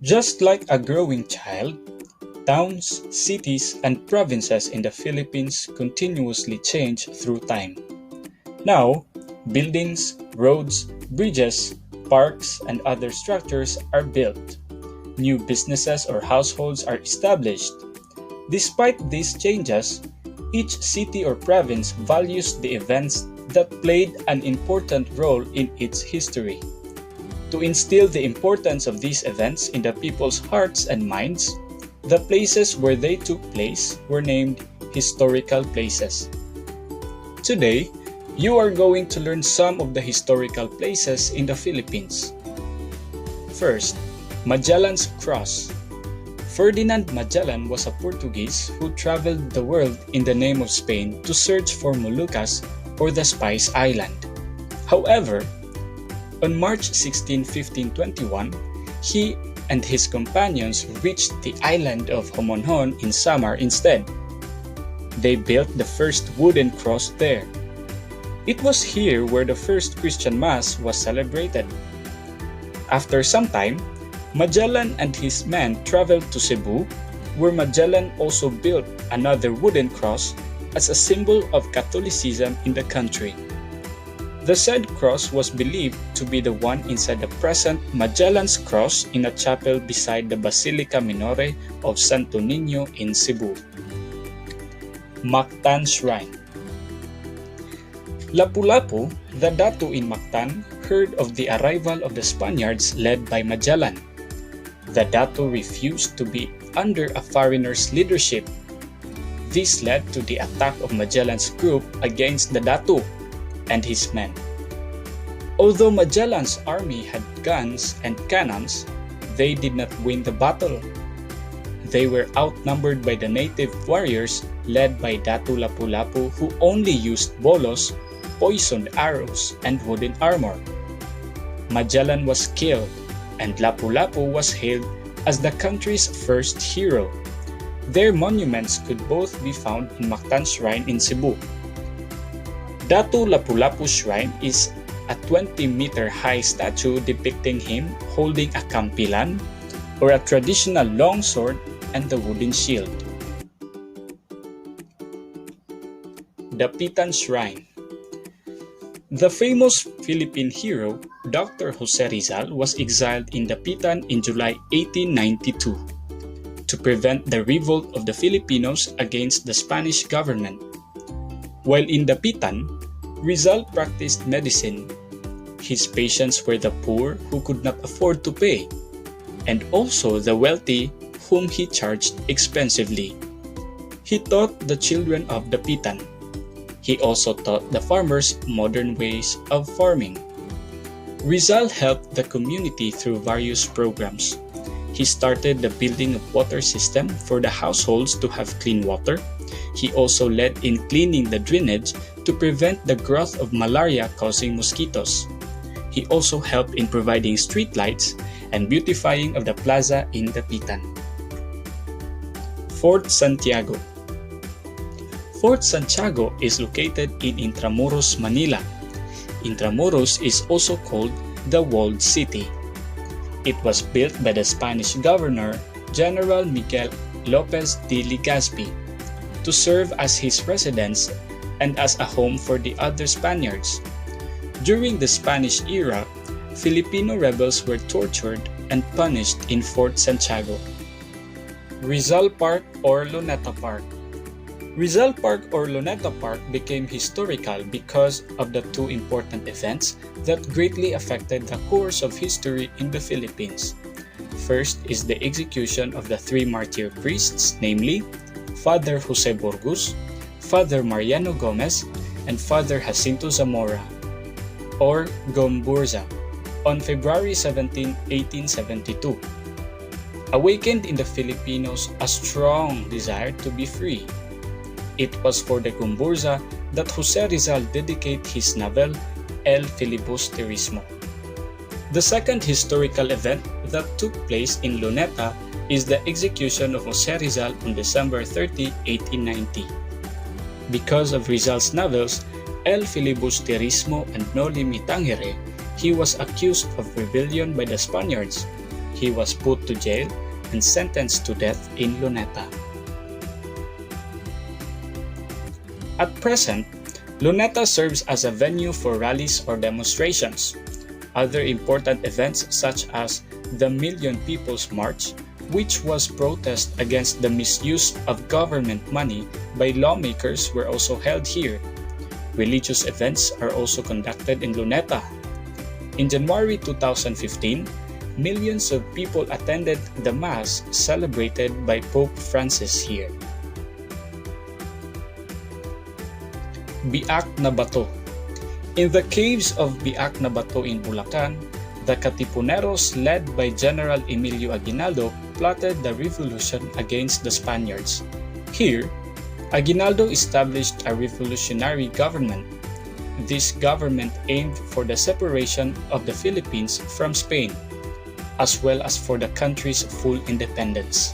Just like a growing child, towns, cities, and provinces in the Philippines continuously change through time. Now, buildings, roads, bridges, parks, and other structures are built. New businesses or households are established. Despite these changes, each city or province values the events that played an important role in its history. To instill the importance of these events in the people's hearts and minds, the places where they took place were named historical places. Today, you are going to learn some of the historical places in the Philippines. First, Magellan's Cross. Ferdinand Magellan was a Portuguese who traveled the world in the name of Spain to search for Moluccas or the Spice Island. However, on March 16, 1521, he and his companions reached the island of Homonhon in Samar instead. They built the first wooden cross there. It was here where the first Christian Mass was celebrated. After some time, Magellan and his men traveled to Cebu, where Magellan also built another wooden cross as a symbol of Catholicism in the country. The said cross was believed to be the one inside the present Magellan's Cross in a chapel beside the Basilica Minore of Santo Niño in Cebu. Mactan Shrine. Lapu-Lapu, the Datu in Mactan, heard of the arrival of the Spaniards led by Magellan. The Datu refused to be under a foreigner's leadership. This led to the attack of Magellan's group against the Datu and his men. Although Magellan's army had guns and cannons, they did not win the battle. They were outnumbered by the native warriors led by Datu Lapu-Lapu, who only used bolos, poisoned arrows, and wooden armor. Magellan was killed, and Lapu-Lapu was hailed as the country's first hero. Their monuments could both be found in Mactan Shrine in Cebu. Datu Lapu-Lapu Shrine is a 20-meter high statue depicting him holding a kampilan, or a traditional long sword, and the wooden shield. Dapitan Shrine. The famous Philippine hero, Dr. Jose Rizal, was exiled in Dapitan in July 1892 to prevent the revolt of the Filipinos against the Spanish government. While in Dapitan, Rizal practiced medicine. His patients were the poor who could not afford to pay, and also the wealthy whom he charged expensively. He taught the children of Dapitan. He also taught the farmers modern ways of farming. Rizal helped the community through various programs. He started the building of water system for the households to have clean water. He also led in cleaning the drainage to prevent the growth of malaria causing mosquitoes. He also helped in providing street lights and beautifying of the plaza in Dapitan. Fort Santiago. Fort Santiago is located in Intramuros, Manila. Intramuros is also called the Walled City. It was built by the Spanish governor, General Miguel Lopez de Legazpi, to serve as his residence and as a home for the other Spaniards. During the Spanish era, Filipino rebels were tortured and punished in Fort Santiago. Rizal Park or Luneta Park. Rizal Park or Luneta Park became historical because of the two important events that greatly affected the course of history in the Philippines. First is the execution of the three martyr priests, namely Father Jose Burgos, Father Mariano Gomez, and Father Jacinto Zamora, or Gomburza, on February 17, 1872. Awakened in the Filipinos a strong desire to be free. It was for the Gomburza that Jose Rizal dedicated his novel El Filibusterismo. The second historical event that took place in Luneta is the execution of Jose Rizal on December 30, 1890. Because of Rizal's novels El Filibusterismo and Noli Me Tangere, he was accused of rebellion by the Spaniards. He he was put to jail and sentenced to death in Luneta. At present, Luneta serves as a venue for rallies or demonstrations. Other important events such as the Million People's March, which was protest against the misuse of government money by lawmakers, were also held here. Religious events are also conducted in Luneta. In January 2015, millions of people attended the Mass celebrated by Pope Francis here. Biak na Bato. In the caves of Biak na Bato in Bulacan, the Katipuneros led by General Emilio Aguinaldo plotted the revolution against the Spaniards. Here, Aguinaldo established a revolutionary government. This government aimed for the separation of the Philippines from Spain, as well as for the country's full independence.